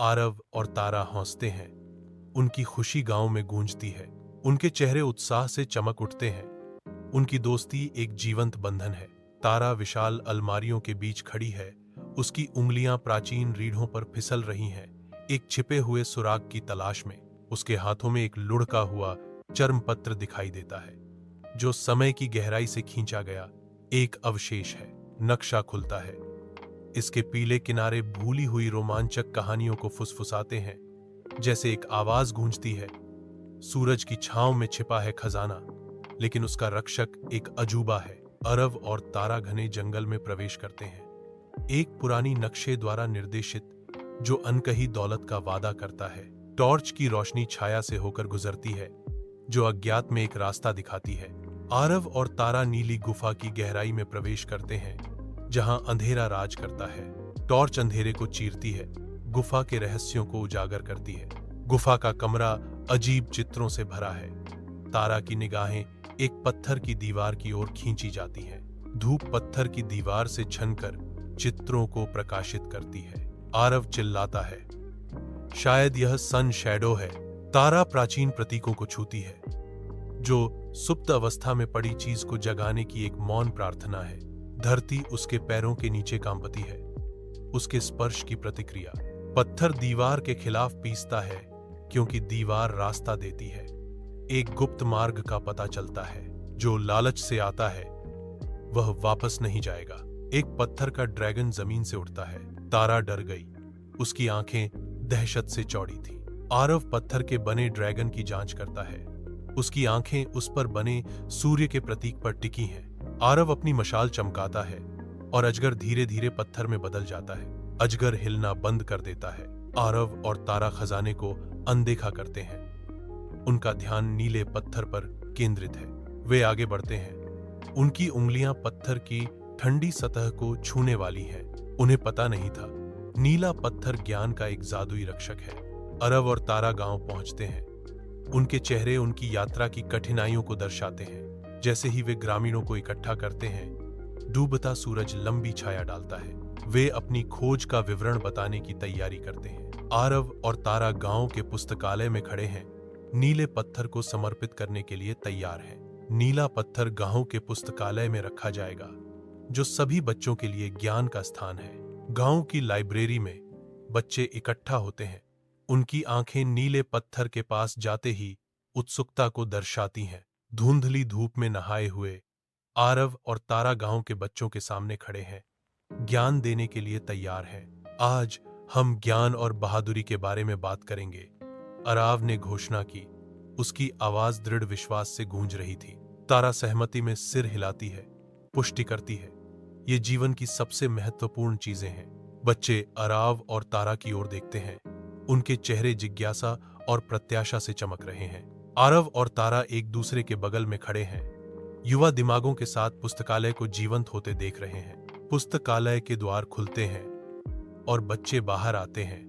आरव और तारा हंसते हैं। उनकी खुशी गांव में गूंजती है। उनके चेहरे उत्साह से चमक उठते हैं। उनकी दोस्ती एक जीवंत बंधन है। तारा विशाल अलमारियों के बीच खड़ी है। उसकी उंगलियां प्राचीन रीढ़ों पर फिसल रही हैं, एक छिपे हुए सुराग की तलाश में। उसके हाथों में एक लुढ़का हुआ चर्मपत्र दिखाई देता है, जो समय की गहराई से खींचा गया एक अवशेष है। नक्शा खुलता है। इसके पीले किनारे भूली हुई रोमांचक कहानियों को फुसफुसाते हैं। जैसे एक आवाज गूंजती है, सूरज की छांव में छिपा है खजाना, लेकिन उसका रक्षक एक अजूबा है। अरव और तारा घने जंगल में प्रवेश करते हैं, एक पुरानी नक्शे द्वारा निर्देशित, जो अनकही दौलत का वादा करता है। टॉर्च की रोशनी छाया से होकर गुजरती है, जो अज्ञात में एक रास्ता दिखाती है। आरव और तारा नीली गुफा की गहराई में प्रवेश करते हैं, जहां अंधेरा राज करता है। टॉर्च अंधेरे को चीरती है, गुफा के रहस्यों को उजागर करती है। गुफा का कमरा अजीब चित्रों से भरा है। तारा की निगाहें एक पत्थर की दीवार की ओर खींची जाती हैं। धूप पत्थर की दीवार से छनकर चित्रों को प्रकाशित करती है। आरव चिल्लाता है, शायद यह सन शैडो है। तारा प्राचीन प्रतीकों को छूती है, जो सुप्त अवस्था में पड़ी चीज को जगाने की एक मौन प्रार्थना है। धरती उसके पैरों के नीचे कांपती है, उसके स्पर्श की प्रतिक्रिया। पत्थर दीवार के खिलाफ पीसता है, क्योंकि दीवार रास्ता देती है। एक गुप्त मार्ग का पता चलता है। जो लालच से आता है वह वापस नहीं जाएगा। एक पत्थर का ड्रैगन जमीन से उठता है। तारा डर गई। उसकी आंखें दहशत से चौड़ी थीं। आरव पत्थर के बने ड्रैगन की जांच करता है। उसकी आंखें उस पर बने सूर्य के प्रतीक पर टिकी हैं। आरव अपनी मशाल चमकाता है और अजगर धीरे धीरे पत्थर में बदल जाता है। अजगर हिलना बंद कर देता है। आरव और तारा खजाने को अनदेखा करते हैं। उनका ध्यान नीले पत्थर पर केंद्रित है। वे आगे बढ़ते हैं। उनकी उंगलियां पत्थर की ठंडी सतह को छूने वाली हैं। उन्हें पता नहीं था, नीला पत्थर ज्ञान का एक जादुई रक्षक है। अरव और तारा गांव पहुंचते हैं। उनके चेहरे उनकी यात्रा की कठिनाइयों को दर्शाते हैं। जैसे ही वे ग्रामीणों को इकट्ठा करते हैं, डूबता सूरज लंबी छाया डालता है। वे अपनी खोज का विवरण बताने की तैयारी करते हैं। आरव और तारा गांव के पुस्तकालय में खड़े हैं, नीले पत्थर को समर्पित करने के लिए तैयार हैं। नीला पत्थर गांव के पुस्तकालय में रखा जाएगा, जो सभी बच्चों के लिए ज्ञान का स्थान है। गांव की लाइब्रेरी में बच्चे इकट्ठा होते हैं। उनकी आंखें नीले पत्थर के पास जाते ही उत्सुकता को दर्शाती हैं। धुंधली धूप में नहाए हुए आरव और तारा गांव के बच्चों के सामने खड़े हैं, ज्ञान देने के लिए तैयार हैं। आज हम ज्ञान और बहादुरी के बारे में बात करेंगे, अराव ने घोषणा की। उसकी आवाज दृढ़ विश्वास से गूंज रही थी। तारा सहमति में सिर हिलाती है, पुष्टि करती है। ये जीवन की सबसे महत्वपूर्ण चीजें हैं। बच्चे अराव और तारा की ओर देखते हैं। उनके चेहरे जिज्ञासा और प्रत्याशा से चमक रहे हैं। आरव और तारा एक दूसरे के बगल में खड़े हैं, युवा दिमागों के साथ पुस्तकालय को जीवंत होते देख रहे हैं। पुस्तकालय के द्वार खुलते हैं और बच्चे बाहर आते हैं।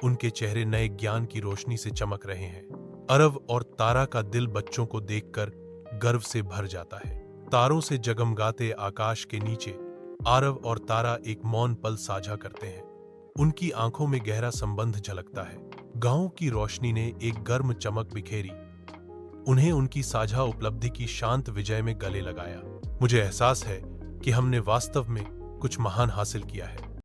उनके चेहरे नए ज्ञान की रोशनी से चमक रहे हैं। अरव और तारा का दिल बच्चों को देखकर गर्व से भर जाता है। तारों से जगमगाते आकाश के नीचे आरव और तारा एक मौन पल साझा करते हैं। उनकी आंखों में गहरा संबंध झलकता है। गांव की रोशनी ने एक गर्म चमक बिखेरी। उन्हें उनकी साझा उपलब्धि की शांत विजय में गले लगाया। मुझे एहसास है कि हमने वास्तव में कुछ महान हासिल किया है।